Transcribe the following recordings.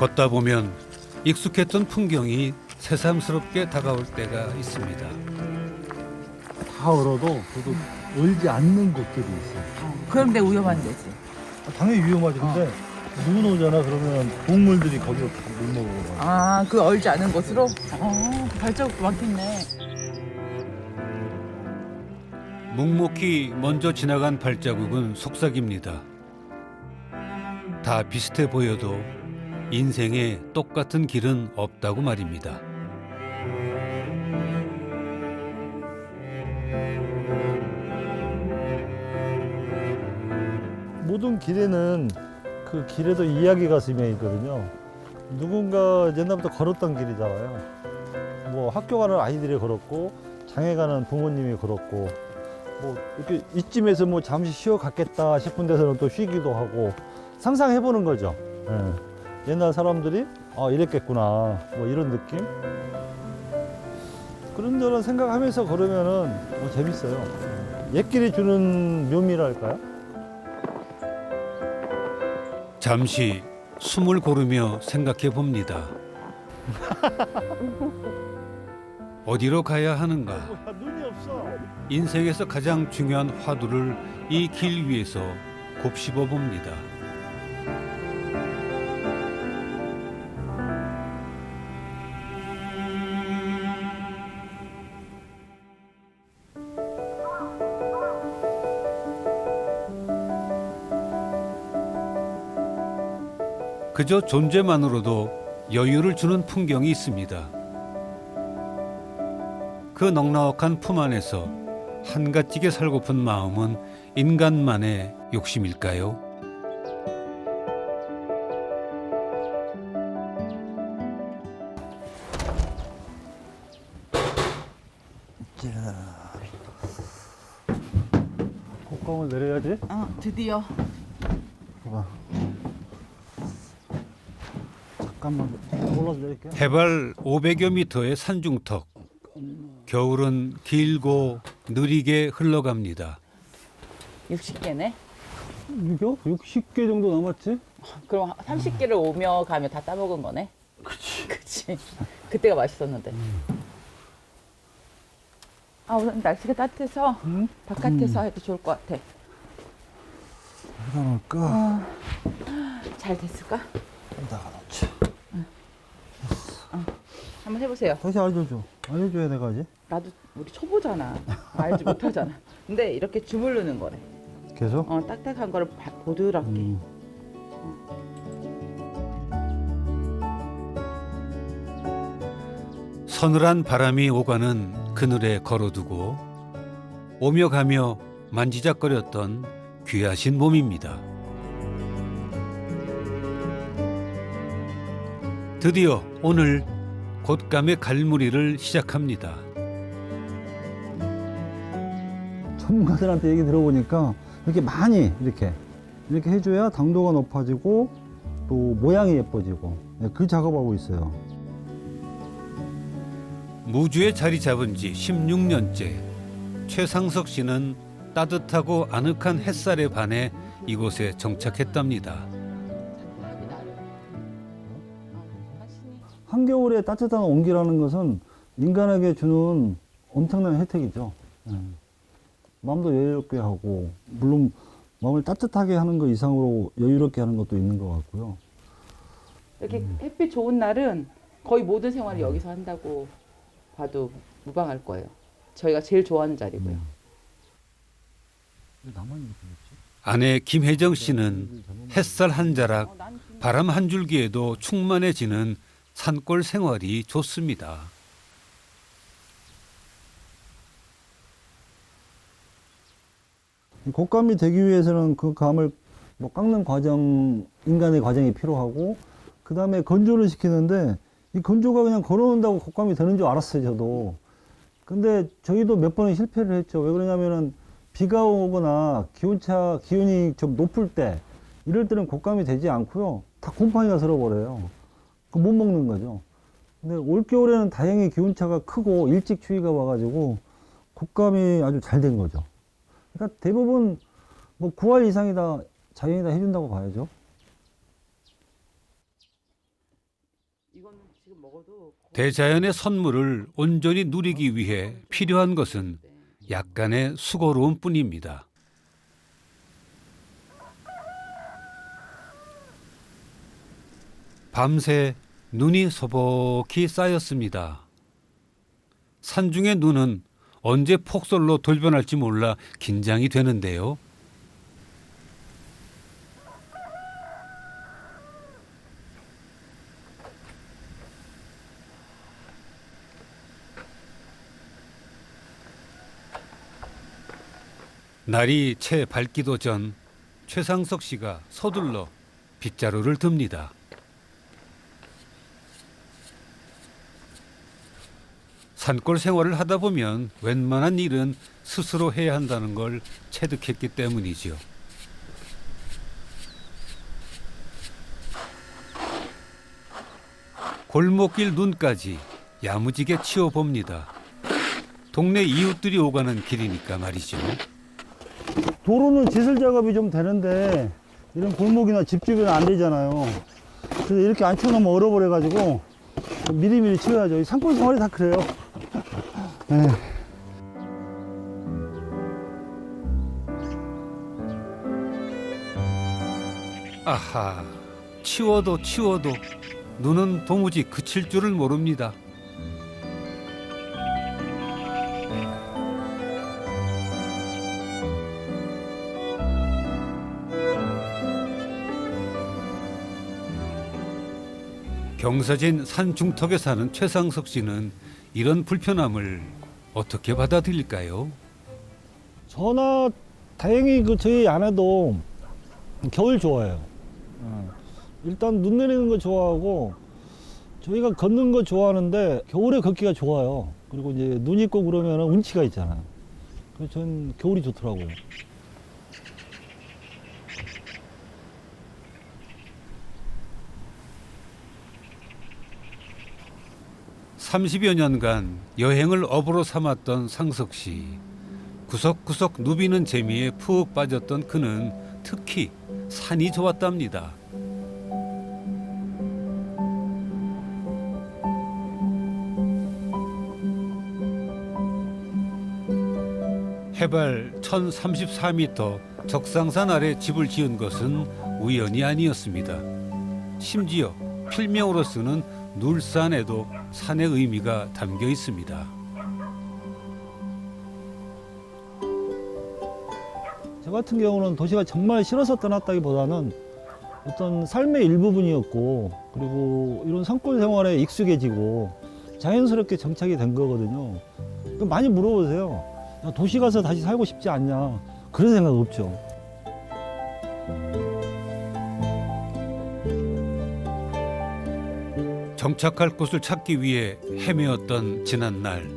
걷다 보면 익숙했던 풍경이 새삼스럽게 다가올 때가 있습니다. 다 얼어도 그래도 얼지 않는 곳들이 있어요. 그런데 위험한 데지. 당연히 위험하지. 근데 눈 오잖아. 그러면 동물들이 거기서 다 물 먹어. 아, 그 얼지 않은 곳으로? 발자국도 많겠네. 묵묵히 먼저 지나간 발자국은 속삭입니다. 다 비슷해 보여도 인생에 똑같은 길은 없다고 말입니다. 모든 길에는 그 길에도 이야기가 스며 있거든요. 누군가 옛날부터 걸었던 길이잖아요. 뭐 학교 가는 아이들이 걸었고 장애 가는 부모님이 걸었고 뭐 이렇게 이쯤에서 뭐 잠시 쉬어 갔겠다 싶은 데서는 또 쉬기도 하고 상상해 보는 거죠. 예. 옛날 사람들이 이랬겠구나 뭐 이런 느낌. 그런저런 생각하면서 걸으면은 뭐 재밌어요. 옛길이 주는 묘미랄까요? 잠시 숨을 고르며 생각해 봅니다. 어디로 가야 하는가? 눈이 없어. 인생에서 가장 중요한 화두를 이 길 위에서 곱씹어 봅니다. 그저 존재만으로도 여유를 주는 풍경이 있습니다. 그 넉넉한 품 안에서 한가지게 살고픈 마음은 인간만의 욕심일까요? 곡강을 내려야지. 드디어. 봐봐. 잠깐만 올라서 내릴게. 해발 500여 미터의 산중턱. 겨울은 길고 느리게 흘러갑니다. 60개네? 이거 60개 정도 남았지? 그럼 30개를 오며 가며 다 따먹은 거네? 그치. 그치. 그때가 맛있었는데. 오늘 날씨가 따뜻해서 응? 바깥에서 해도 좋을 것 같아. 어디다 놓을까? 잘 됐을까? 여기다가 놓지. 한번 해보세요. 다시 알려줘. 알려줘야 내가 이제. 나도 우리 초보잖아. 알지 못하잖아. 근데 이렇게 주물르는 거래. 계속? 딱딱한 거를 보드랍게. 서늘한 바람이 오가는 그늘에 걸어두고 오며 가며 만지작거렸던 귀하신 몸입니다. 드디어 오늘 곶감의 갈무리를 시작합니다. 전문가들한테 얘기 들어보니까 이렇게 많이 이렇게 해줘야 당도가 높아지고 또 모양이 예뻐지고 그 작업하고 있어요. 무주에 자리 잡은 지 16년째 최상석 씨는 따뜻하고 아늑한 햇살에 반해 이곳에 정착했답니다. 한겨울에 따뜻한 온기라는 것은 인간에게 주는 엄청난 혜택이죠. 마음도 여유롭게 하고 물론 마음을 따뜻하게 하는 것 이상으로 여유롭게 하는 것도 있는 것 같고요. 이렇게 햇빛 좋은 날은 거의 모든 생활을 여기서 한다고 봐도 무방할 거예요. 저희가 제일 좋아하는 자리고요. 나만 이렇게 됐지? 아내 김혜정 씨는 햇살 한 자락, 바람 한 줄기에도 충만해지는 산골 생활이 좋습니다. 곶감이 되기 위해서는 그 감을 뭐 깎는 과정, 인간의 과정이 필요하고 그 다음에 건조를 시키는데 이 건조가 그냥 걸어놓는다고 곶감이 되는 줄 알았어요, 저도. 근데 저희도 몇 번은 실패를 했죠. 왜 그러냐면은 비가 오거나 기온이 좀 높을 때 이럴 때는 곶감이 되지 않고요. 다 곰팡이가 슬어버려요. 그 못 먹는 거죠. 근데 올겨울에는 다행히 기온차가 크고 일찍 추위가 와가지고 곶감이 아주 잘 된 거죠. 그러니까 대부분 뭐 9할 이상이 다 자연이 다 해준다고 봐야죠. 대자연의 선물을 온전히 누리기 위해 필요한 것은 약간의 수고로움 뿐입니다. 밤새 눈이 소복히 쌓였습니다. 산중의 눈은 언제 폭설로 돌변할지 몰라 긴장이 되는데요. 날이 채 밝기도 전 최상석 씨가 서둘러 빗자루를 듭니다. 산골 생활을 하다 보면 웬만한 일은 스스로 해야 한다는 걸 체득했기 때문이지요. 골목길 눈까지 야무지게 치워봅니다. 동네 이웃들이 오가는 길이니까 말이죠. 도로는 지슬 작업이 좀 되는데 이런 골목이나 집 주변은 안 되잖아요. 그래서 이렇게 안 치워놓으면 얼어버려가지고 미리미리 치워야죠. 이 산골 생활이 다 그래요. 네. 아하, 치워도 눈은 도무지 그칠 줄을 모릅니다. 경사진 산 중턱에 사는 최상석 씨는 이런 불편함을 어떻게 받아들일까요? 저나 다행히 저희 아내도 겨울 좋아해요. 일단 눈 내리는 거 좋아하고 저희가 걷는 거 좋아하는데 겨울에 걷기가 좋아요. 그리고 이제 눈 있고 그러면 운치가 있잖아요. 그래서 저는 겨울이 좋더라고요. (30여) 년간 여행을 업으로 삼았던 상석 씨. 구석구석 누비는 재미에 푹 빠졌던 그는 특히 산이 좋았답니다. 해발 1034m 적상산 아래 집을 지은 것은 우연이 아니었습니다. 심지어 필명으로 쓰는 눌산에도 산의 의미가 담겨 있습니다. 저 같은 경우는 도시가 정말 싫어서 떠났다기보다는 어떤 삶의 일부분이었고 그리고 이런 산골 생활에 익숙해지고 자연스럽게 정착이 된 거거든요. 많이 물어보세요. 야, 도시 가서 다시 살고 싶지 않냐. 그런 생각 없죠. 정착할 곳을 찾기 위해 헤매었던 지난날.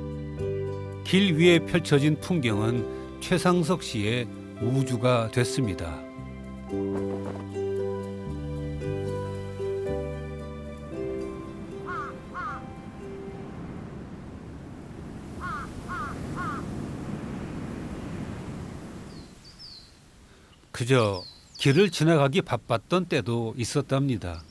길 위에 펼쳐진 풍경은 최상석 씨의 우주가 됐습니다. 그저 길을 지나가기 바빴던 때도 있었답니다.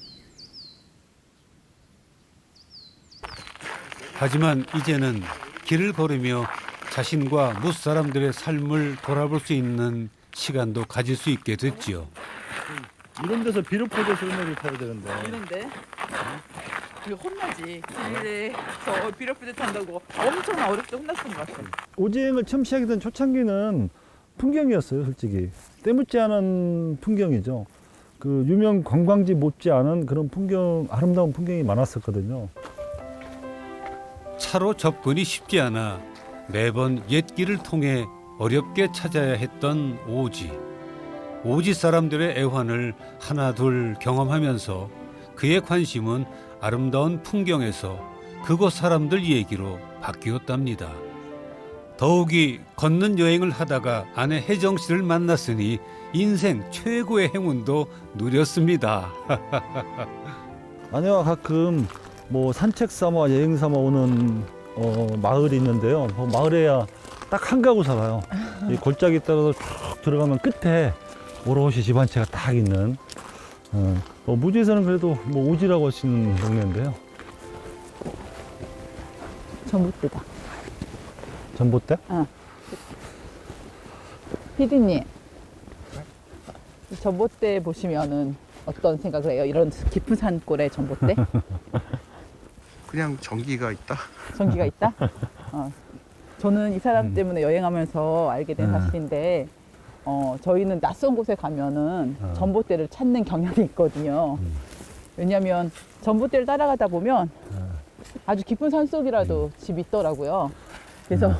하지만 이제는 길을 걸으며 자신과 무사람들의 삶을 돌아볼 수 있는 시간도 가질 수 있게 됐지요. 이런 데서 비료포대에서 음악을 타야 되는데. 이런데 이거 혼나지. 길에 저 비료푸드 탄다고 엄청 어렵게 혼났던 것 같아. 오지행을 처음 시작했던 초창기는 풍경이었어요, 솔직히. 때묻지 않은 풍경이죠. 그 유명 관광지 못지않은 그런 풍경, 아름다운 풍경이 많았었거든요. 차로 접근이 쉽지 않아 매번 옛길을 통해 어렵게 찾아야 했던 오지. 오지 사람들의 애환을 하나둘 경험하면서 그의 관심은 아름다운 풍경에서 그곳 사람들 얘기로 바뀌었답니다. 더욱이 걷는 여행을 하다가 아내 혜정 씨를 만났으니 인생 최고의 행운도 누렸습니다. 아내와 가끔 뭐 산책 삼아 여행 삼아 오는 마을이 있는데요. 그 마을에야 딱 한 가구 살아요. 이 골짜기 따라서 쭉 들어가면 끝에 오롯이 집 한 채가 딱 있는 무주에서는 그래도 뭐 오지라고 할 수 있는 동네인데요. 전봇대다. 전봇대? 피디님, 이 전봇대 보시면은 어떤 생각을 해요? 이런 깊은 산골의 전봇대? 그냥 전기가 있다. 전기가 있다? 저는 이 사람 때문에 여행하면서 알게 된 사실인데, 저희는 낯선 곳에 가면은 전봇대를 찾는 경향이 있거든요. 왜냐면 전봇대를 따라가다 보면 아주 깊은 산속이라도 집이 있더라고요. 그래서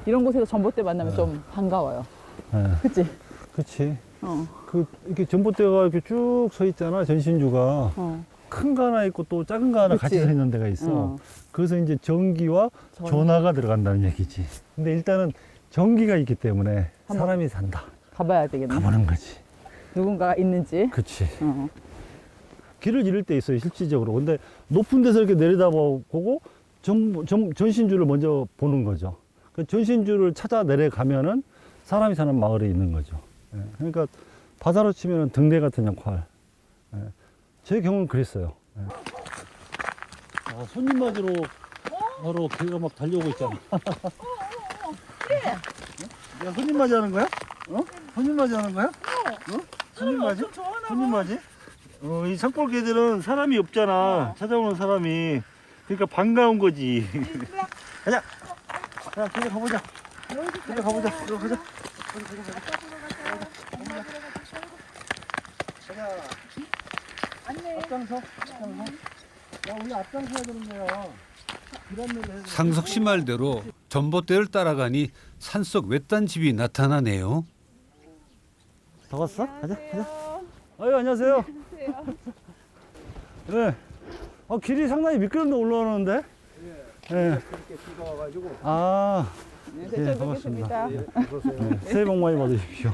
이런 곳에서 전봇대 만나면 좀 반가워요. 그치? 그치. 어. 이렇게 전봇대가 이렇게 쭉 서 있잖아, 전신주가. 큰 거 하나 있고 또 작은 거 하나 같이 그치. 서 있는 데가 있어. 어. 그래서 이제 전기와 전기. 전화가 들어간다는 얘기지. 근데 일단은 전기가 있기 때문에 한번 사람이 산다. 가봐야 되겠네. 가보는 거지. 누군가가 있는지. 그치. 어. 길을 잃을 때 있어요, 실질적으로. 근데 높은 데서 이렇게 내려다보고 전신주를 먼저 보는 거죠. 그 전신주를 찾아 내려가면은 사람이 사는 마을에 있는 거죠. 예, 그러니까 바다로 치면은 등대 같은 역할. 예, 제 경우는 그랬어요. 예. 손님 맞으러 바로 걔가 막 달려오고 있잖아. 야, 손님 맞이 하는 거야? 손님 맞이 하는 거야? 손님 맞이? 손님 맞이? 이 산골 개들은 사람이 없잖아. 찾아오는 사람이. 그러니까 반가운 거지. 가자. 자, 저기 가보자. 저기 가보자. 저기 가자. 가자. 앞장서. 야, 우리 앞장서야 되는 거야. 상석 씨 말대로 전봇대를 따라가니 산속 외딴 집이 나타나네요. 더 갔어? 가자. 아유, 안녕하세요. 네. 길이 상당히 미끄럼도 올라오는데? 네. 비가 와가지고. 아, 네, 예, 반갑습니다. 네, 새해 복 많이 받으십시오.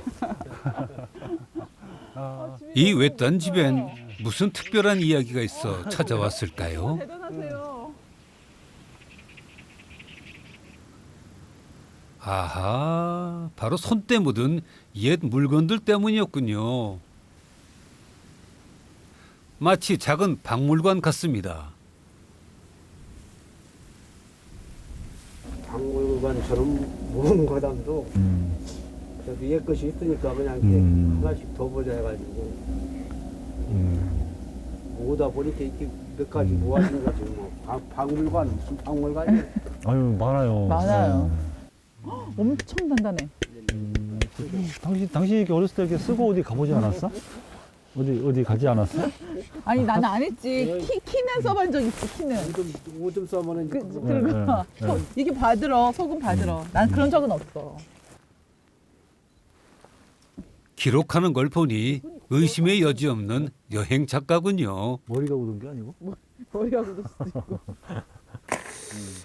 이 외딴 집엔 무슨 특별한 이야기가 있어 찾아왔을까요? 대단하세요. 아하, 바로 손때 묻은 옛 물건들 때문이었군요. 마치 작은 박물관 같습니다. 박물관처럼 무언가담도 그래도 옛 것이 있으니까 그냥 이렇게 하나씩 더 보자 해가지고 모으다 보니까 이렇게 몇 가지 모아진 거지 뭐. 박물관 무슨 박물관이 아유, 많아요. 많아요. 엄청 단단해. 당신이 이렇게 어렸을 때 이렇게 쓰고 어디 가보지 않았어? 어디 가지 않았어? 아니 나는 안 했지. 키는 써본 적 있어. 키는. 오줌 싸면은 그리고 네. 이게 받으러 소금 받으러. 난 그런 적은 없어. 기록하는 걸 보니 의심의 여지 없는 여행 작가군요. 머리가 굳은 게 아니고? 머리가 굳을 수도 있고.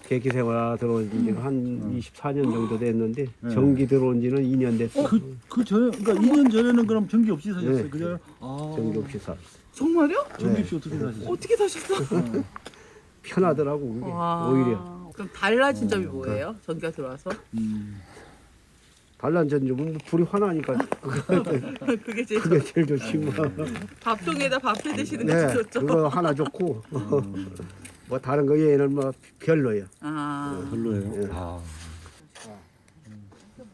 계기 생활 들어온 지가 한 24년 정도 됐는데 전기 들어온 지는 2년 됐어. 그 전에, 그러니까 2년 전에는 그럼 전기 없이 사셨어요? 네. 그죠? 아, 전기 없이 살았어. 정말요? 전기 없이 어떻게 사셨어요? 어떻게 사셨어? 편하더라고 그게 오히려. 그럼 달라진 점이 뭐예요? 전기가 들어와서? 달란 점은 불이 화나니까 그게 제일 그게 제일 좋지 뭐. 밥통에다 밥 해 드시는 게 네, 제일 좋죠. 그거 하나 좋고 뭐 다른 거 얘는 뭐 별로예요. 별로예요. 네.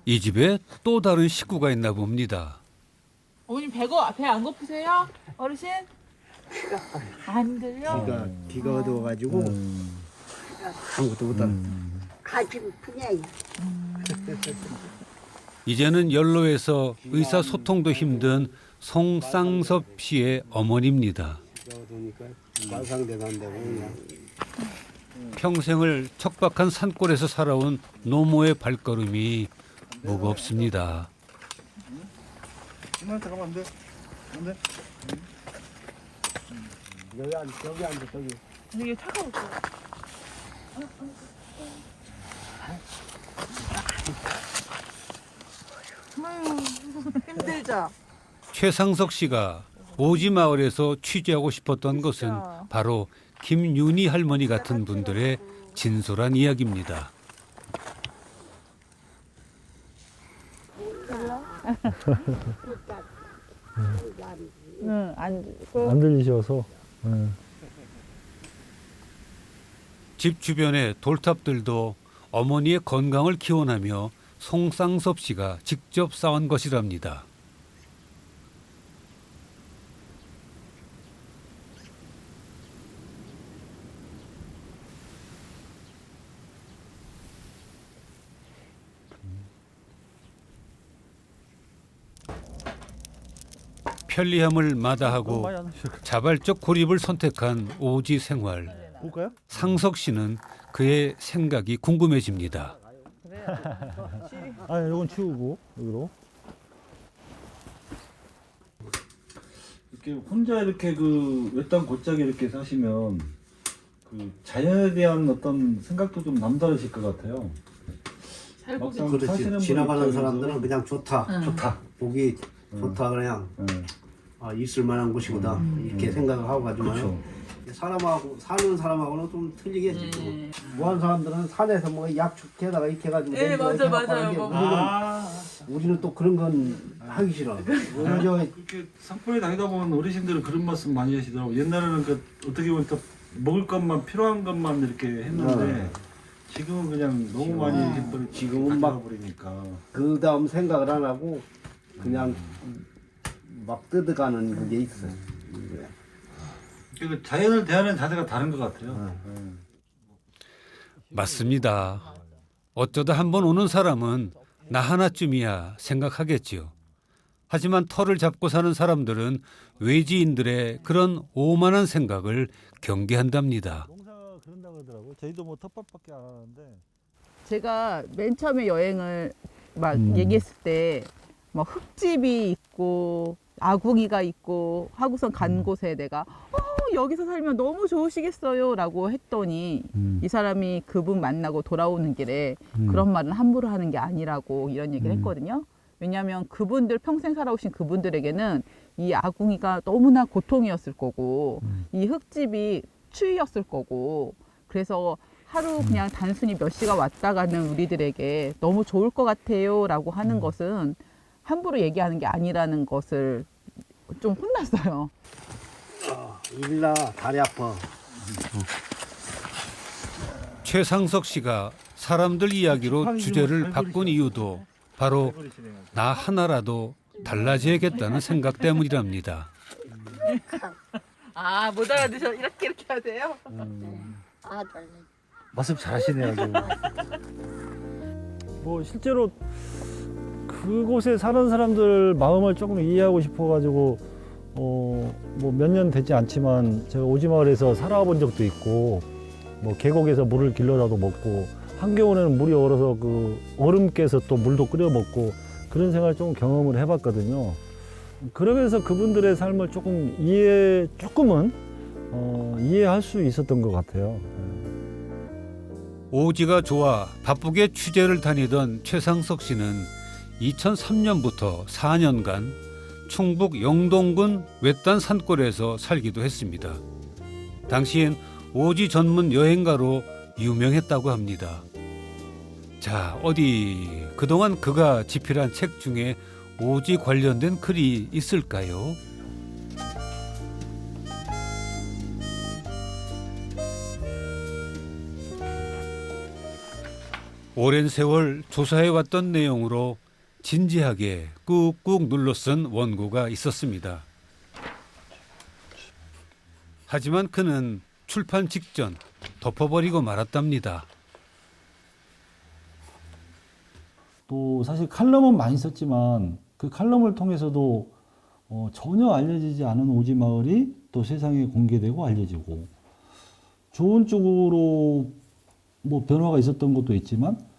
이 집에 또 다른 식구가 있나 봅니다. 어머님 배 안 고프세요? 어르신? 안 들려? 비가 어두워가지고 아무것도 못하네. 가지고 그냥 이제는 연로해서 의사소통도 힘든 송쌍섭 씨의 어머니입니다. 비가 어두우니까 말상대단다고 그냥. 평생을 척박한 산골에서 살아온 노모의 발걸음이 무겁습니다. 잠깐만, 안 돼. 안 돼. 여기 앉아 저기. 이게 차가워. 힘들죠? 최상석 씨가 오지 마을에서 취재하고 싶었던 것은 바로 김윤희 할머니 같은 분들의 진솔한 이야기입니다. 응, 안 안 들리셔서. 집 주변의 돌탑들도 어머니의 건강을 기원하며 송상섭 씨가 직접 쌓은 것이랍니다. 편리함을 마다하고 자발적 고립을 선택한 오지 생활. 볼까요? 상석 씨는 그의 생각이 궁금해집니다. 아, 이건 치우고 여기로. 이렇게 혼자 이렇게 그 외딴 곳짝에 이렇게 사시면 그 자연에 대한 어떤 생각도 좀 남다르실 것 같아요. 막상 사시는 그렇지. 분 지나가는 입장에서 사람들은 그냥 좋다. 좋다. 보기 좋다 그냥 있을 만한 곳이구나 이렇게 생각을 하고 가지만 그렇죠. 사람하고 사는 사람하고는 좀 틀리겠지. 뭐하는 사람들은 산에서 뭐 약축해다가 이렇게 해가지고 네, 냄새가 맞아, 이렇게 맞아요. 나고 하는데 우리는 또 그런 건 하기 싫어. 오히려 이렇게 산불에 다니다 보면 어르신들은 그런 말씀 많이 하시더라고. 옛날에는 그 어떻게 보면 또 먹을 것만 필요한 것만 이렇게 했는데 지금은 그냥 너무 많이 이렇게 지금은 막 버리니까. 그 다음 생각을 안 하고 그냥 막 뜯어가는 그게 있어. 그 자연을 대하는 자세가 다른 것 같아요. 맞습니다. 어쩌다 한번 오는 사람은 나 하나쯤이야 생각하겠지요. 하지만 터를 잡고 사는 사람들은 외지인들의 그런 오만한 생각을 경계한답니다. 농사가 그런다 그러더라고. 저희도 뭐 텃밭밖에 안 하는데. 제가 맨 처음에 여행을 막 얘기했을 때 막 흙집이 있고 아궁이가 있고 하고선 간 곳에 내가 여기서 살면 너무 좋으시겠어요 라고 했더니 이 사람이 그분 만나고 돌아오는 길에 그런 말은 함부로 하는 게 아니라고 이런 얘기를 했거든요. 왜냐하면 그분들 평생 살아오신 그분들에게는 이 아궁이가 너무나 고통이었을 거고 이 흙집이 추위였을 거고 그래서 하루 그냥 단순히 몇 시간 왔다 가는 우리들에게 너무 좋을 것 같아요 라고 하는 것은 함부로 얘기하는 게 아니라는 것을 좀 혼났어요. 일나 다리 아파. 최상석 씨가 사람들 이야기로 주제를 바꾼 이유도 바로 나 하나라도 달라져야겠다는 생각 때문이랍니다. 아, 못 알아듣셔. 이렇게 하세요? 아들. 말씀 잘하시네요. 뭐 실제로 그곳에 사는 사람들 마음을 조금 이해하고 싶어가지고 뭐 몇 년 되지 않지만 제가 오지마을에서 살아본 적도 있고 뭐 계곡에서 물을 길러다도 먹고 한겨울에는 물이 얼어서 그 얼음 깨서 또 물도 끓여 먹고 그런 생활 조금 경험을 해봤거든요. 그러면서 그분들의 삶을 조금 조금은 이해할 수 있었던 것 같아요. 오지가 좋아 바쁘게 취재를 다니던 최상석 씨는 2003년부터 4년간 충북 영동군 외딴 산골에서 살기도 했습니다. 당시엔 오지 전문 여행가로 유명했다고 합니다. 자, 어디 그동안 그가 집필한 책 중에 오지 관련된 글이 있을까요? 오랜 세월 조사해왔던 내용으로 진지하게 꾹꾹 눌러 쓴 원고가 있었습니다. 하지만 그는 출판 직전 덮어버리고 말았답니다. 또 사실 칼럼은 많이 썼지만 그 칼럼을 통해서도 전혀 알려지지 않은 오지마을이 또 세상에 공개되고 알려지고 좋은 쪽으로 뭐 변화가 있었던 것도 있지만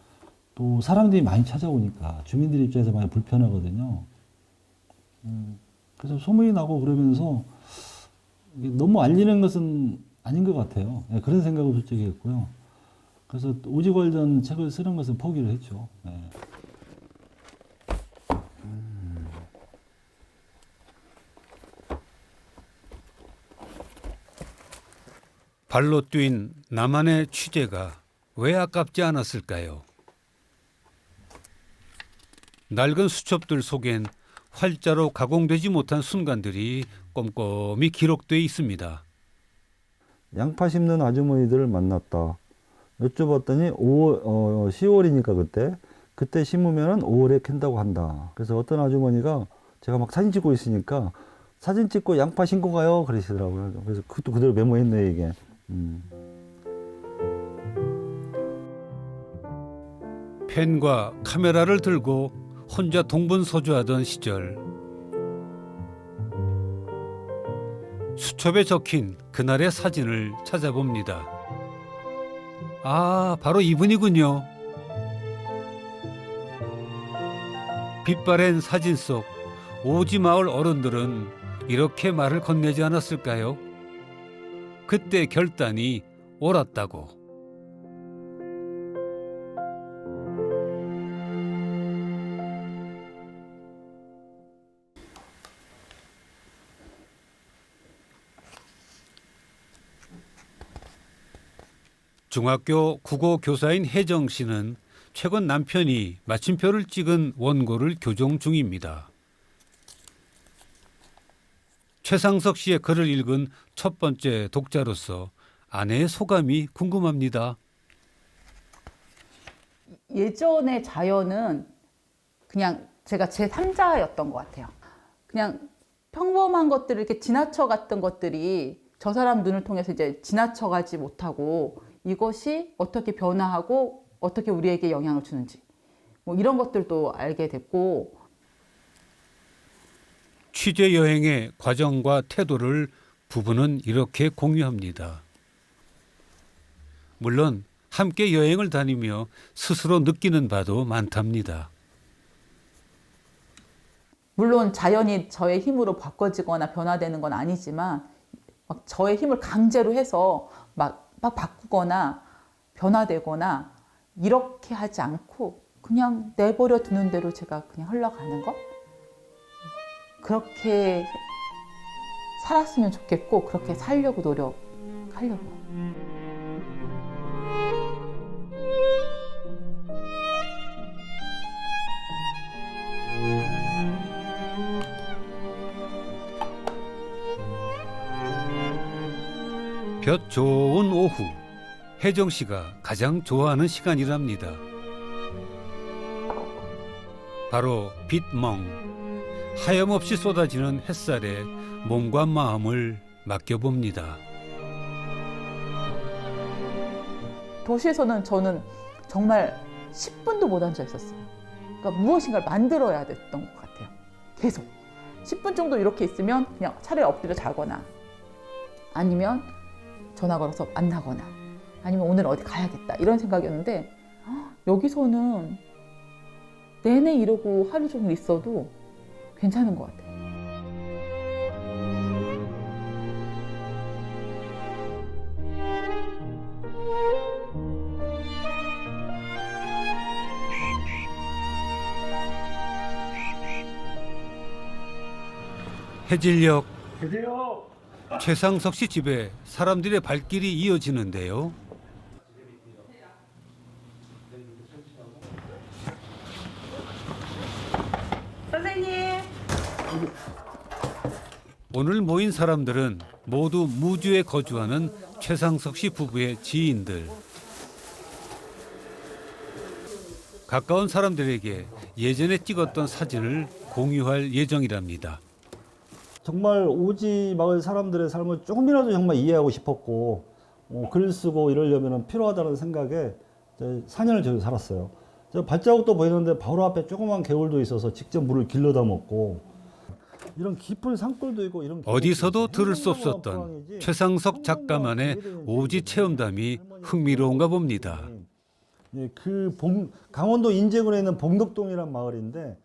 또 사람들이 많이 찾아오니까 주민들 입장에서 많이 불편하거든요. 그래서 소문이 나고 그러면서 이게 너무 알리는 것은 아닌 것 같아요. 네, 그런 생각을 솔직히 했고요. 그래서 오지 관련 책을 쓰는 것은 포기를 했죠. 네. 발로 뛴 나만의 취재가 왜 아깝지 않았을까요? 낡은 수첩들 속엔 활자로 가공되지 못한 순간들이 꼼꼼히 기록돼 있습니다. 양파 심는 아주머니들을 만났다. 여쭤봤더니 10월이니까 그때 심으면은 5월에 캔다고 한다. 그래서 어떤 아주머니가 제가 막 사진 찍고 있으니까 사진 찍고 양파 신고 가요 그러시더라고요. 그래서 그것도 그대로 메모했네 이게. 펜과 카메라를 들고 혼자 동분서주하던 시절, 수첩에 적힌 그날의 사진을 찾아봅니다. 아, 바로 이분이군요. 빛바랜 사진 속 오지마을 어른들은 이렇게 말을 건네지 않았을까요? 그때 결단이 옳았다고. 중학교 국어 교사인 혜정 씨는 최근 남편이 마침표를 찍은 원고를 교정 중입니다. 최상석 씨의 글을 읽은 첫 번째 독자로서 아내의 소감이 궁금합니다. 예전의 자연은 그냥 제가 제 3자였던 것 같아요. 그냥 평범한 것들을 이렇게 지나쳐 갔던 것들이 저 사람 눈을 통해서 이제 지나쳐 가지 못하고 이것이 어떻게 변화하고 어떻게 우리에게 영향을 주는지 뭐 이런 것들도 알게 됐고, 취재 여행의 과정과 태도를 부부는 이렇게 공유합니다. 물론 함께 여행을 다니며 스스로 느끼는 바도 많답니다. 물론 자연이 저의 힘으로 바꿔지거나 변화되는 건 아니지만 막 저의 힘을 강제로 해서 막 바꾸거나 변화되거나 이렇게 하지 않고 그냥 내버려 두는 대로 제가 그냥 흘러가는 것? 그렇게 살았으면 좋겠고 그렇게 살려고 노력하려고. 볕 좋은 오후, 혜정 씨가 가장 좋아하는 시간이랍니다. 바로 빛멍, 하염없이 쏟아지는 햇살에 몸과 마음을 맡겨봅니다. 도시에서는 저는 정말 10분도 못 앉아 있었어요. 그러니까 무엇인가를 만들어야 됐던 것 같아요. 계속 10분 정도 이렇게 있으면 그냥 차라리 엎드려 자거나 아니면 전화 걸어서 만나거나 아니면 오늘 어디 가야겠다 이런 생각이었는데, 여기서는 내내 이러고 하루 종일 있어도 괜찮은 것 같아요. 해질녘 최상석 씨 집에 사람들의 발길이 이어지는데요. 선생님. 오늘 모인 사람들은 모두 무주에 거주하는 최상석 씨 부부의 지인들. 가까운 사람들에게 예전에 찍었던 사진을 공유할 예정이랍니다. 정말 오지 마을 사람들의 삶을 조금이라도 정말 이해하고 싶었고 글 쓰고 이러려면 필요하다는 생각에 4년을 저기 살았어요. 저 발자국도 보이는데 바로 앞에 조그만 개울도 있어서 직접 물을 길러다 먹고 이런 깊은 산골도 있고 이런 어디서도 들을 수 없었던 최상석 작가만의 오지 체험담이 흥미로운가 봅니다. 예, 강원도 인제군에 있는 봉덕동이란 마을인데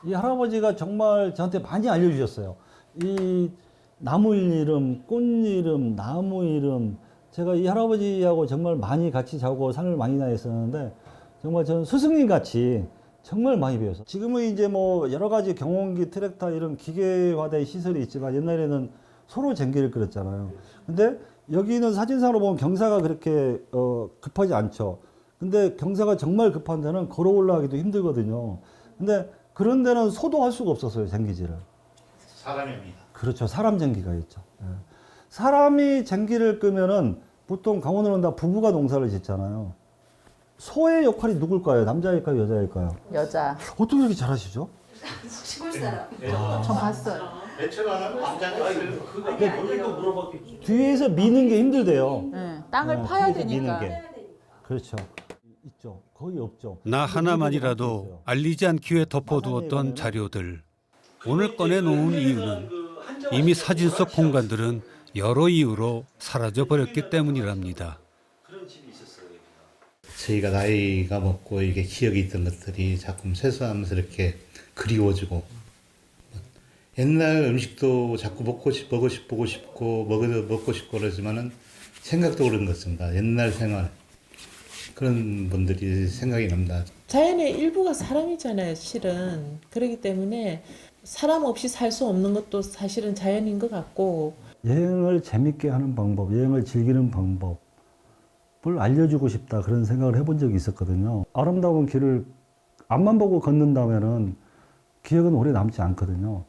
이 할아버지가 정말 저한테 많이 알려주셨어요. 이 나무 이름, 꽃 이름, 나무 이름. 제가 이 할아버지하고 정말 많이 같이 자고 산을 많이 다녔었는데 정말 저는 스승님 같이 정말 많이 배웠어요. 지금은 이제 뭐 여러 가지 경운기, 트랙터 이런 기계화된 시설이 있지만 옛날에는 소로 쟁기를 끌었잖아요. 근데 여기는 사진상으로 보면 경사가 그렇게 급하지 않죠. 근데 경사가 정말 급한 데는 걸어 올라가기도 힘들거든요. 근데 그런 데는 소도 할 수가 없었어요, 쟁기질을. 사람입니다. 그렇죠. 사람 쟁기가 있죠. 예. 사람이 쟁기를 끄면은 보통 강원도는 다 부부가 농사를 짓잖아요. 소의 역할이 누굴까요? 남자일까요? 여자일까요? 여자. 어떻게 이렇게 잘하시죠? 전 봤어요. 뒤에서 미는 게 힘들대요. 네, 땅을 파야 뒤에서 되니까. 미는 게. 그렇죠. 있죠. 거의 없죠. 나 하나만이라도 알리지 않기 위해 덮어두었던 자료들. 오늘 꺼내놓은 이유는 이미 사진 속 공간들은 여러 이유로 사라져 버렸기 때문이랍니다. 저희가 나이가 먹고 이게 기억이 있던 것들이 자꾸 세수하면서 이렇게 그리워지고 옛날 음식도 자꾸 먹고 싶고 먹고 싶고 그러지만은 생각도 그런 것 같습니다. 옛날 생활 그런 분들이 생각이 납니다. 자연의 일부가 사람이잖아요, 실은. 그렇기 때문에 사람 없이 살 수 없는 것도 사실은 자연인 것 같고. 여행을 재밌게 하는 방법, 여행을 즐기는 방법을 알려주고 싶다 그런 생각을 해본 적이 있었거든요. 아름다운 길을 앞만 보고 걷는다면은 기억은 오래 남지 않거든요.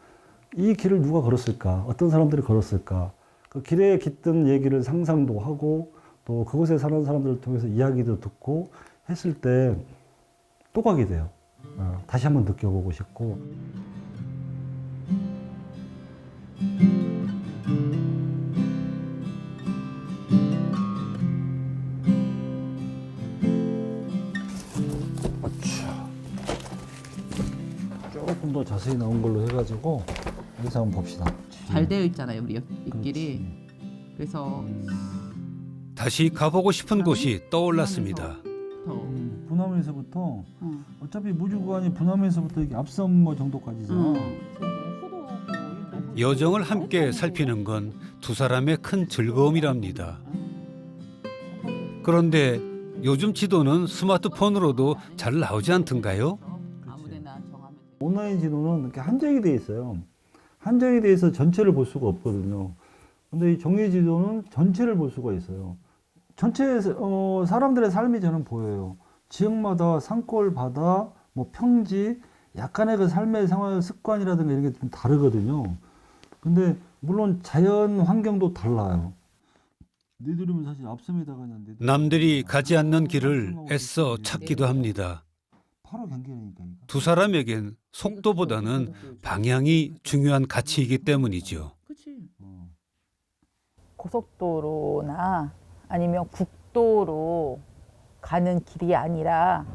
이 길을 누가 걸었을까? 어떤 사람들이 걸었을까? 그 길에 깃든 얘기를 상상도 하고 또 그곳에 사는 사람들을 통해서 이야기도 듣고 했을 때 또 가게 돼요. 다시 한번 느껴보고 싶고. 조금 더 자세히 나온 걸로 해가지고 여기서 한번 봅시다. 잘 되어 있잖아요, 우리 옆길이. 그래서 다시 가보고 싶은 곳이 떠올랐습니다. 분함에서부터 어차피 무주구간이 분함에서부터 이게 앞섬 뭐 정도까지잖아. 여정을 함께 살피는 건 두 사람의 큰 즐거움이랍니다. 그런데 요즘 지도는 스마트폰으로도 잘 나오지 않던가요? 아무데나 정하면 돼. 온라인 지도는 이렇게 한정이 돼 있어요. 한정이 돼 있어 전체를 볼 수가 없거든요. 근데 이 정의 지도는 전체를 볼 수가 있어요. 전체 사람들의 삶이 저는 보여요. 지역마다 산골, 바다, 뭐 평지, 약간의 그 삶의 생활 습관이라든가 이런 게 좀 다르거든요. 근데 물론 자연 환경도 달라요. 니들이면 사실 앞섬에다가 그냥 남들이 가지 않는 길을 애써 찾기도 합니다. 바로 경계니까. 두 사람에겐 속도보다는 방향이 중요한 가치이기 때문이죠. 그치. 고속도로나 아니면 국도로 가는 길이 아니라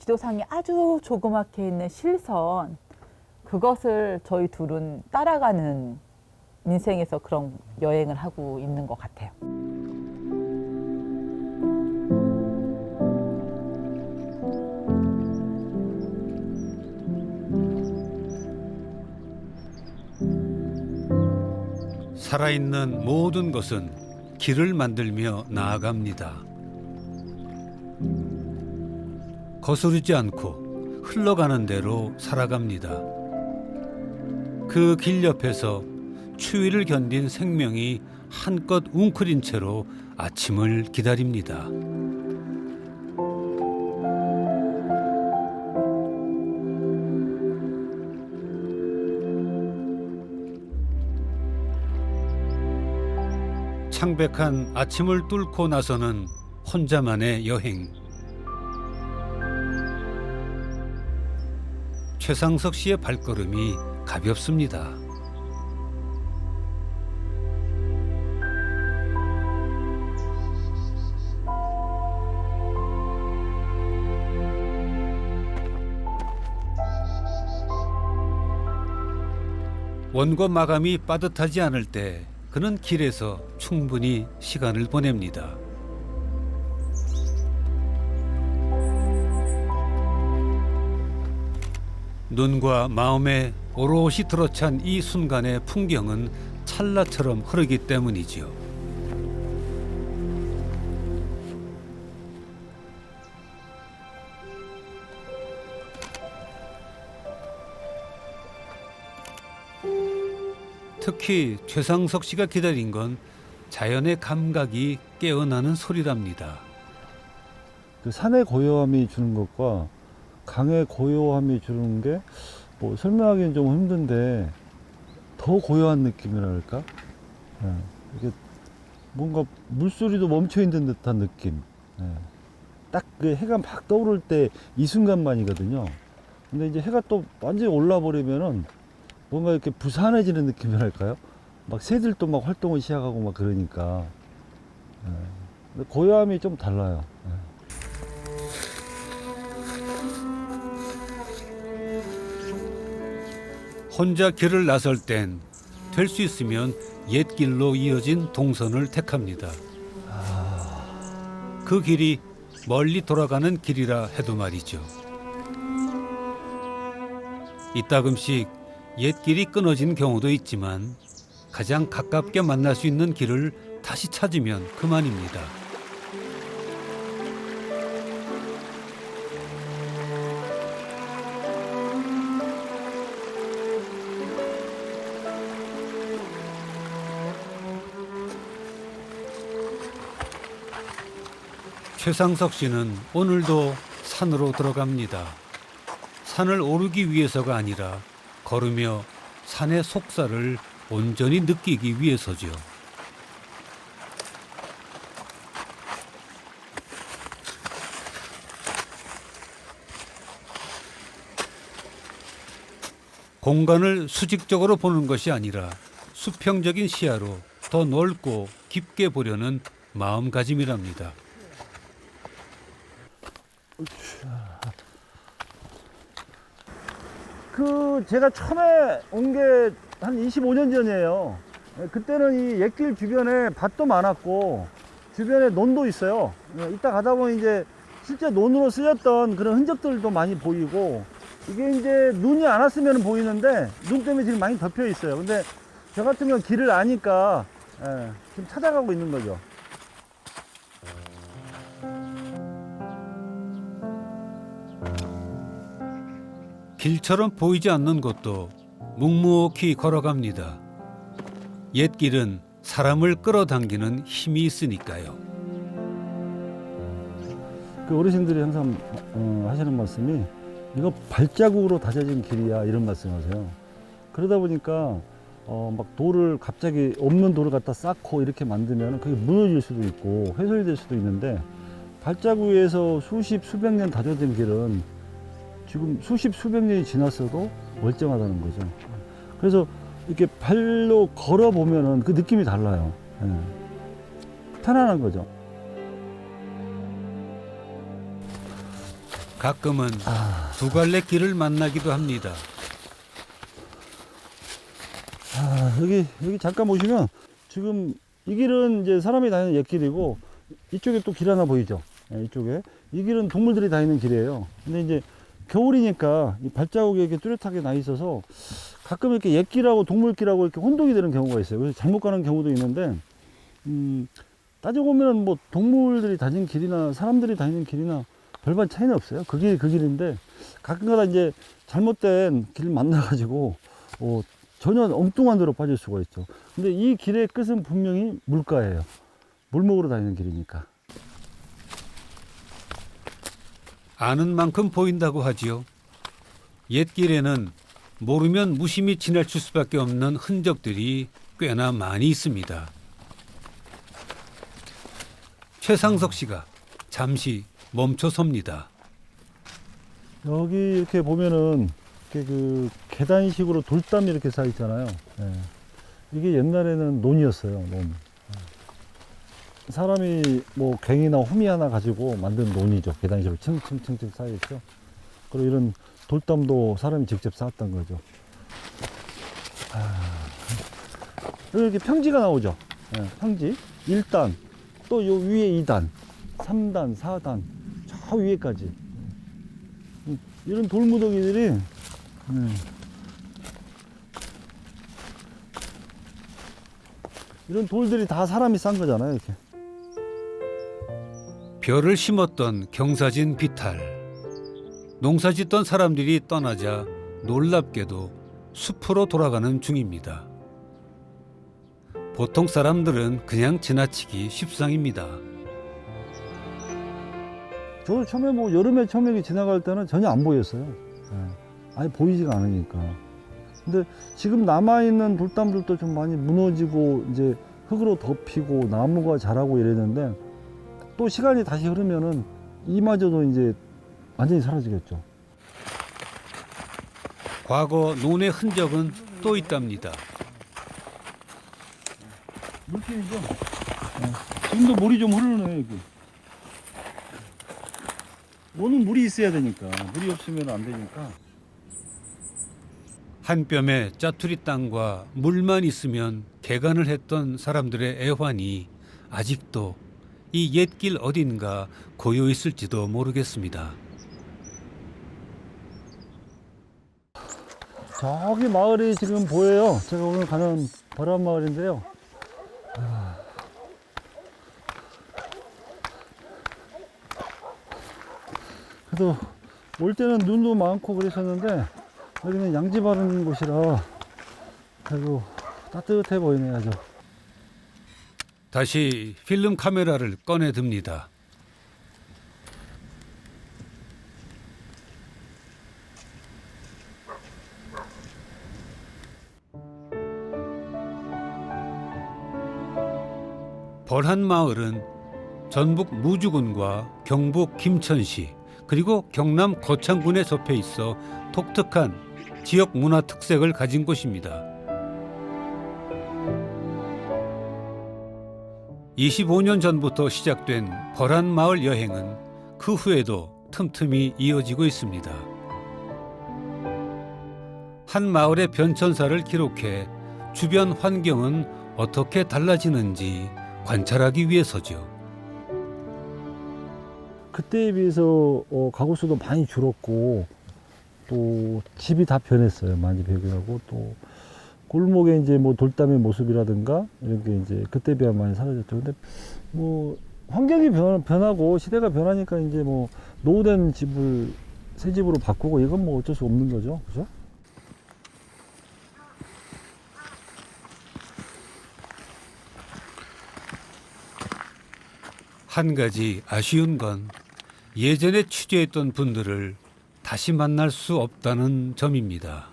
지도상에 아주 조그맣게 있는 실선, 그것을 저희 둘은 따라가는 인생에서 그런 여행을 하고 있는 것 같아요. 살아있는 모든 것은 길을 만들며 나아갑니다. 거스르지 않고 흘러가는 대로 살아갑니다. 그 길 옆에서 추위를 견딘 생명이 한껏 웅크린 채로 아침을 기다립니다. 창백한 아침을 뚫고 나서는 혼자만의 여행. 최상석 씨의 발걸음이 가볍습니다. 원고 마감이 빠듯하지 않을 때 그는 길에서 충분히 시간을 보냅니다. 눈과 마음에 오롯이 들어찬 이 순간의 풍경은 찰나처럼 흐르기 때문이지요. 특히 최상석 씨가 기다린 건 자연의 감각이 깨어나는 소리랍니다. 그 산의 고요함이 주는 것과 강의 고요함이 주는 게 뭐 설명하기는 좀 힘든데 더 고요한 느낌이랄까? 이게 뭔가 물소리도 멈춰 있는 듯한 느낌. 딱 그 해가 막 떠오를 때 이 순간만이거든요. 근데 이제 해가 또 완전히 올라 버리면은 뭔가 이렇게 부산해지는 느낌이랄까요? 막 새들도 막 활동을 시작하고 막 그러니까. 근데 고요함이 좀 달라요. 혼자 길을 나설 땐 될 수 있으면 옛길로 이어진 동선을 택합니다. 그 길이 멀리 돌아가는 길이라 해도 말이죠. 이따금씩 옛길이 끊어진 경우도 있지만 가장 가깝게 만날 수 있는 길을 다시 찾으면 그만입니다. 최상석 씨는 오늘도 산으로 들어갑니다. 산을 오르기 위해서가 아니라 걸으며 산의 속살을 온전히 느끼기 위해서죠. 공간을 수직적으로 보는 것이 아니라 수평적인 시야로 더 넓고 깊게 보려는 마음가짐이랍니다. 제가 처음에 온 게 한 25년 전이에요. 그때는 이 옛길 주변에 밭도 많았고 주변에 논도 있어요. 이따 가다 보면 이제 실제 논으로 쓰였던 그런 흔적들도 많이 보이고, 이게 이제 눈이 안 왔으면 보이는데 눈 때문에 지금 많이 덮여 있어요. 근데 저 같은 경우 길을 아니까 지금 찾아가고 있는 거죠. 길처럼 보이지 않는 곳도 묵묵히 걸어갑니다. 옛길은 사람을 끌어당기는 힘이 있으니까요. 그 어르신들이 항상 하시는 말씀이 이거 발자국으로 다져진 길이야, 이런 말씀하세요. 그러다 보니까 막 돌을 갑자기 없는 돌을 갖다 쌓고 이렇게 만들면 그게 무너질 수도 있고 훼손이 될 수도 있는데, 발자국에서 수십 수백 년 다져진 길은 지금 수십 수백 년이 지났어도 멀쩡하다는 거죠. 그래서 이렇게 발로 걸어 보면은 그 느낌이 달라요. 편안한 거죠. 가끔은 두 갈래 길을 만나기도 합니다. 여기 잠깐 보시면 지금 이 길은 이제 사람이 다니는 옛길이고, 이쪽에 또 길 하나 보이죠? 이쪽에 이 길은 동물들이 다니는 길이에요. 근데 이제 겨울이니까 이 발자국이 이렇게 뚜렷하게 나 있어서 가끔 이렇게 옛길하고 동물길하고 이렇게 혼동이 되는 경우가 있어요. 그래서 잘못 가는 경우도 있는데, 따지고 보면 뭐 동물들이 다니는 길이나 사람들이 다니는 길이나 별반 차이는 없어요. 그 길이 그 길인데, 가끔가다 이제 잘못된 길 만나가지고 전혀 엉뚱한 데로 빠질 수가 있죠. 근데 이 길의 끝은 분명히 물가예요. 물 먹으러 다니는 길이니까. 아는 만큼 보인다고 하지요. 옛길에는 모르면 무심히 지나칠 수밖에 없는 흔적들이 꽤나 많이 있습니다. 최상석 씨가 잠시 멈춰 섭니다. 여기 이렇게 보면은 이렇게 그 계단식으로 돌담이 이렇게 쌓여 있잖아요. 이게 옛날에는 논이었어요. 논. 사람이 뭐 괭이나 호미 하나 가지고 만든 논이죠. 계단식으로 층층층층 쌓여 있죠. 그리고 이런 돌담도 사람이 직접 쌓았던 거죠. 여기 이렇게 평지가 나오죠. 평지 1단, 또 요 위에 2단, 3단, 4단, 저 위에까지. 이런 돌무더기들이 이런 돌들이 다 사람이 싼 거잖아요, 이렇게. 별을 심었던 경사진 비탈. 농사 짓던 사람들이 떠나자 놀랍게도 숲으로 돌아가는 중입니다. 보통 사람들은 그냥 지나치기 쉽상입니다. 저도 처음에 뭐 여름에 처음에 이렇게 지나갈 때는 전혀 안 보였어요. 아예 보이지가 않으니까. 근데 지금 남아있는 돌담들도 좀 많이 무너지고 이제 흙으로 덮이고 나무가 자라고 이랬는데 또 시간이 다시 흐르면은 이마저도 이제 완전히 사라지겠죠. 과거 논의 흔적은 또 있답니다. 물길이죠. 지금도 물이 좀 흐르네 여기. 논은 물이 있어야 되니까 물이 없으면 안 되니까. 한 뼘의 짜투리 땅과 물만 있으면 개간을 했던 사람들의 애환이 아직도 이 옛길 어딘가 고여 있을지도 모르겠습니다. 저기 마을이 지금 보여요. 제가 오늘 가는 벌안 마을인데요. 그래도 올 때는 눈도 많고 그랬었는데 여기는 양지 바른 곳이라 그래도 따뜻해 보이네요. 아주. 다시 필름 카메라를 꺼내 듭니다. 벌한 마을은 전북 무주군과 경북 김천시 그리고 경남 거창군에 접해 있어 독특한 지역 문화 특색을 가진 곳입니다. 25년 전부터 시작된 벌한 마을 여행은 그 후에도 틈틈이 이어지고 있습니다. 한 마을의 변천사를 기록해 주변 환경은 어떻게 달라지는지 관찰하기 위해서죠. 그때에 비해서 가구 수도 많이 줄었고 또 집이 다 변했어요. 많이 변하고 또 골목에 이제 뭐 돌담의 모습이라든가 이런 게 이제 그때 비해 많이 사라졌죠. 근데 뭐 환경이 변하고 시대가 변하니까 이제 뭐 노후된 집을 새 집으로 바꾸고 이건 뭐 어쩔 수 없는 거죠. 그죠? 한 가지 아쉬운 건 예전에 취재했던 분들을 다시 만날 수 없다는 점입니다.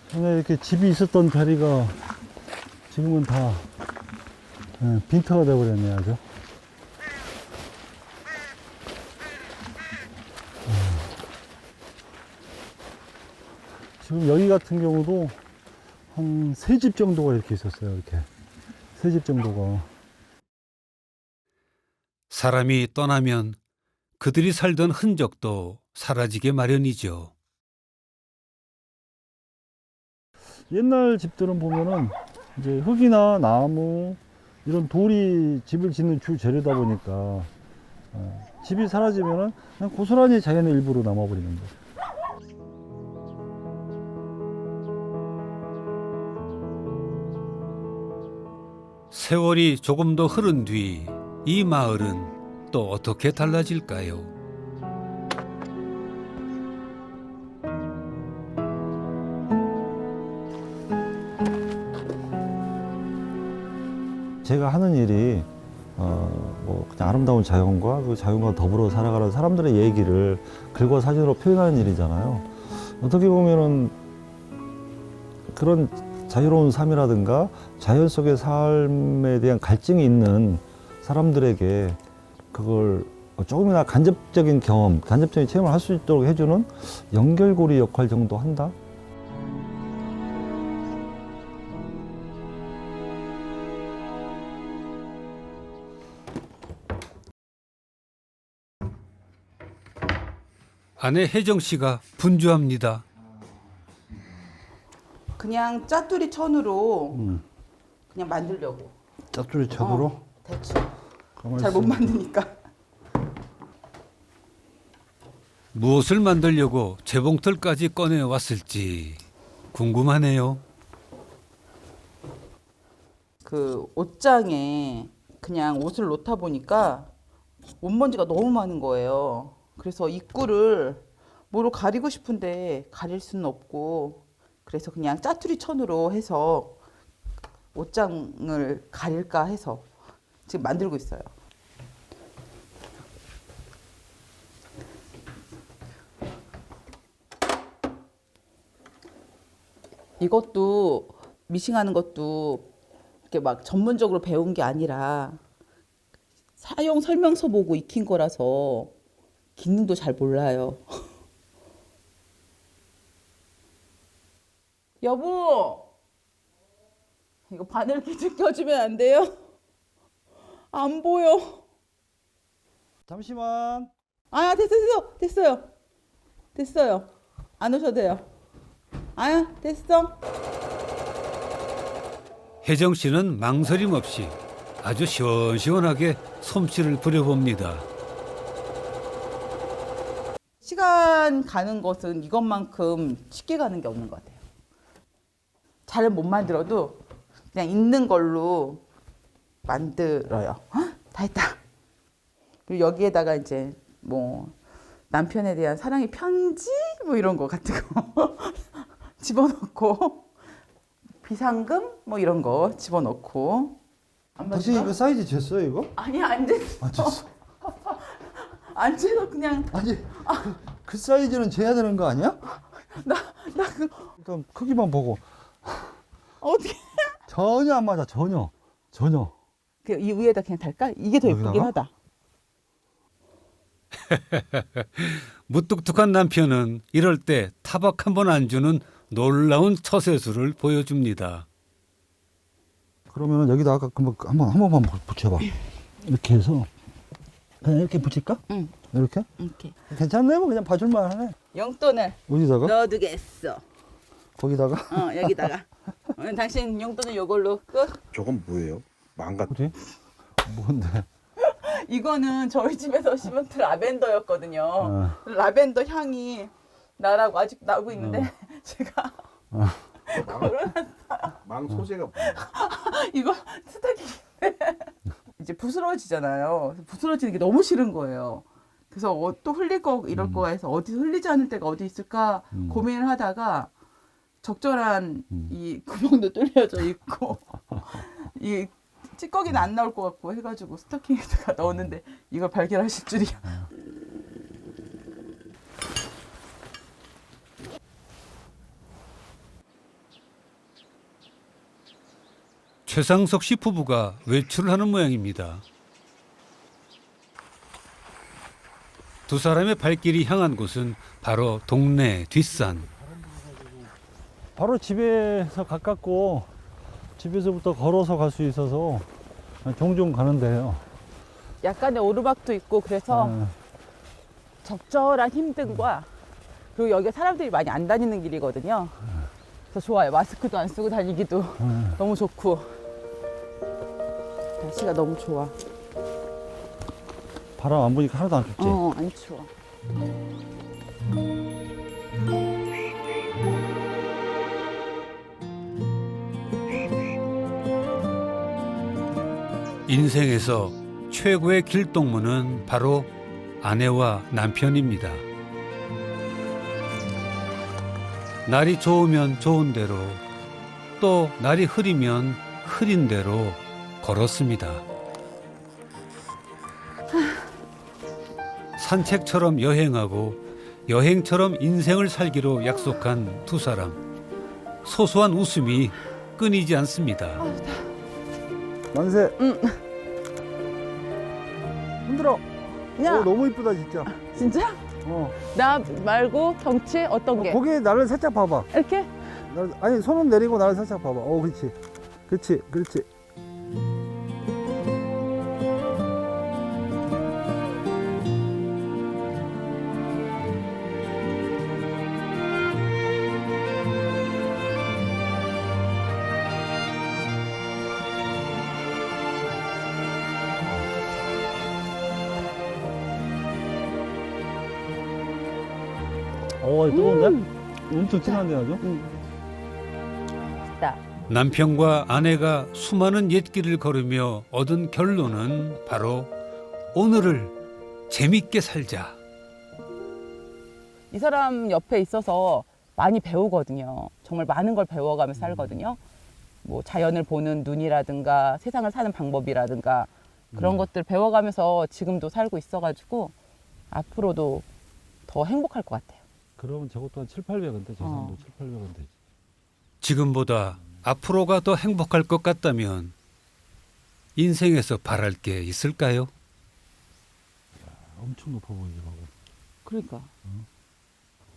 전에 이렇게 집이 있었던 자리가 지금은 다 빈터가 되어버렸네요. 아주. 지금 여기 같은 경우도 한 3집 정도가 이렇게 있었어요. 이렇게 3집 정도가. 사람이 떠나면 그들이 살던 흔적도 사라지게 마련이죠. 옛날 집들은 보면은 이제 흙이나 나무 이런 돌이 집을 짓는 주 재료다 보니까 집이 사라지면은 그냥 고스란히 자연의 일부로 남아버리는 거죠. 세월이 조금 더 흐른 뒤 이 마을은 또 어떻게 달라질까요? 제가 하는 일이 뭐 그냥 아름다운 자연과 그 자연과 더불어 살아가는 사람들의 얘기를 글과 사진으로 표현하는 일이잖아요. 어떻게 보면은 그런 자유로운 삶이라든가 자연 속의 삶에 대한 갈증이 있는 사람들에게 그걸 조금이나 간접적인 경험, 간접적인 체험을 할 수 있도록 해주는 연결고리 역할 정도 한다? 아내 혜정 씨가 분주합니다. 그냥 짜투리 천으로 그냥 만들려고. 짜투리 천으로? 대충. 잘 못 만드니까. 무엇을 만들려고 재봉틀까지 꺼내왔을지 궁금하네요. 그 옷장에 그냥 옷을 놓다 보니까 옷먼지가 너무 많은 거예요. 그래서 입구를 뭐로 가리고 싶은데 가릴 수는 없고 그래서 그냥 짜투리 천으로 해서 옷장을 가릴까 해서 지금 만들고 있어요. 이것도 미싱하는 것도 이렇게 막 전문적으로 배운 게 아니라 사용 설명서 보고 익힌 거라서 기능도 잘 몰라요. 여보, 이거 바늘기 좀 껴주면 안 돼요? 안 보여. 잠시만. 아, 됐어요. 안 오셔도 돼요. 아야, 됐어. 혜정 씨는 망설임 없이 아주 시원시원하게 솜씨를 부려봅니다. 시간 가는 것은 이것만큼 쉽게 가는 게 없는 것 같아요. 잘 못 만들어도 그냥 있는 걸로 만들어요. 헉, 다 했다. 그리고 여기에다가 이제 뭐 남편에 대한 사랑의 편지 뭐 이런 거 같은 거 집어넣고 비상금 뭐 이런 거 집어넣고. 다시 이거 사이즈 쟀어요 이거? 아니 안 됐어. 안 쟀어. 안 재서 그냥 아니 그 사이즈는 재야 되는 거 아니야? 나 그 일단 크기만 보고 어떻게 전혀 안 맞아. 전혀. 이 위에다 그냥 달까? 이게 더 예쁘긴 여기다가? 하다. 무뚝뚝한 남편은 이럴 때 타박 한 번 안 주는 놀라운 처세술을 보여줍니다. 그러면은 여기다 아까 한 번만 붙여봐. 이렇게 해서 그냥 이렇게 붙일까? 응. 이렇게? 이렇게 괜찮네. 뭐 그냥 봐줄만 하네. 용돈을 어디다가? 넣어두겠어. 거기다가? 여기다가. 당신 용돈은 이걸로 끝. 저건 뭐예요? 망가. 그지? 뭔데? 이거는 저희 집에서 심은 라벤더였거든요. 어. 라벤더 향이 나라고 아직 나고 있는데 제가 망 소재가 뭐예요? 이거 스타킹인데 이제 부스러지잖아요. 부스러지는 게 너무 싫은 거예요. 그래서 또 흘릴 거 이럴 거 해서 어디 흘리지 않을 데가 어디 있을까 고민을 하다가 적절한 이 구멍도 뚫려져 있고 이 찌꺼기는 안 나올 것 같고 해가지고 스타킹에다가 넣었는데 이걸 발견하실 줄이야. 최상석 씨 부부가 외출을 하는 모양입니다. 두 사람의 발길이 향한 곳은 바로 동네 뒷산. 바로 집에서 가깝고 집에서부터 걸어서 갈 수 있어서 종종 가는데요. 약간의 오르막도 있고 그래서 적절한 힘듦과 그리고 여기가 사람들이 많이 안 다니는 길이거든요. 그래서 좋아요. 마스크도 안 쓰고 다니기도 너무 좋고 날씨가 너무 좋아. 바람 안 부니까 하나도 안 춥지? 안 추워. 인생에서 최고의 길동무는 바로 아내와 남편입니다. 날이 좋으면 좋은 대로, 또 날이 흐리면 흐린 대로 걸었습니다. 산책처럼 여행하고 여행처럼 인생을 살기로 약속한 두 사람. 소소한 웃음이 끊이지 않습니다. 만세. 흔들어. 야, 너무 이쁘다 진짜. 진짜? 어. 나 말고 경치 어떤 게? 거기 나를 살짝 봐봐. 이렇게? 아니 손은 내리고 나를 살짝 봐봐. 그렇지. 뜨거운데? 엄청 진한데 아주? 맛있다. 남편과 아내가 수많은 옛길을 걸으며 얻은 결론은 바로 오늘을 재밌게 살자. 이 사람 옆에 있어서 많이 배우거든요. 정말 많은 걸 배워가며 살거든요. 뭐 자연을 보는 눈이라든가 세상을 사는 방법이라든가 그런 것들 배워가면서 지금도 살고 있어가지고 앞으로도 더 행복할 것 같아요. 그러면 저것도 한 7, 800원 돼. 저 정도 7, 800원 되지. 지금보다 앞으로가 더 행복할 것 같다면 인생에서 바랄 게 있을까요? 엄청 높아 보이죠. 그러니까.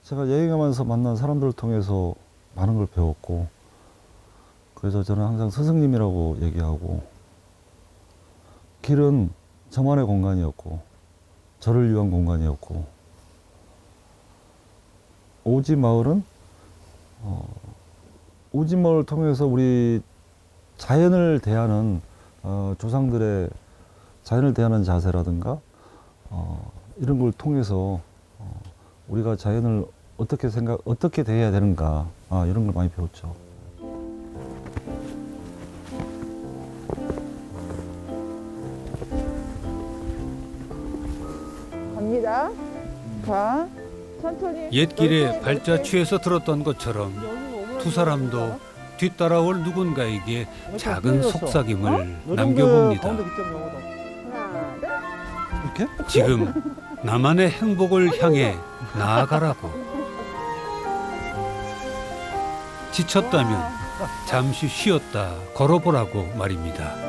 제가 여행하면서 만난 사람들을 통해서 많은 걸 배웠고, 그래서 저는 항상 스승님이라고 얘기하고, 길은 저만의 공간이었고, 저를 위한 공간이었고, 오지 마을은 오지 마을을 통해서 우리 자연을 대하는 조상들의 자연을 대하는 자세라든가 이런 걸 통해서 우리가 자연을 어떻게 대해야 되는가 이런 걸 많이 배웠죠. 갑니다. 자, 천천히. 옛길에 발자 취해서 들었던 것처럼 두 사람도 뒤따라올 누군가에게 작은 속삭임을 남겨봅니다. 하나, 둘. 이렇게? 지금 나만의 행복을 향해 나아가라고. 지쳤다면 잠시 쉬었다 걸어보라고 말입니다.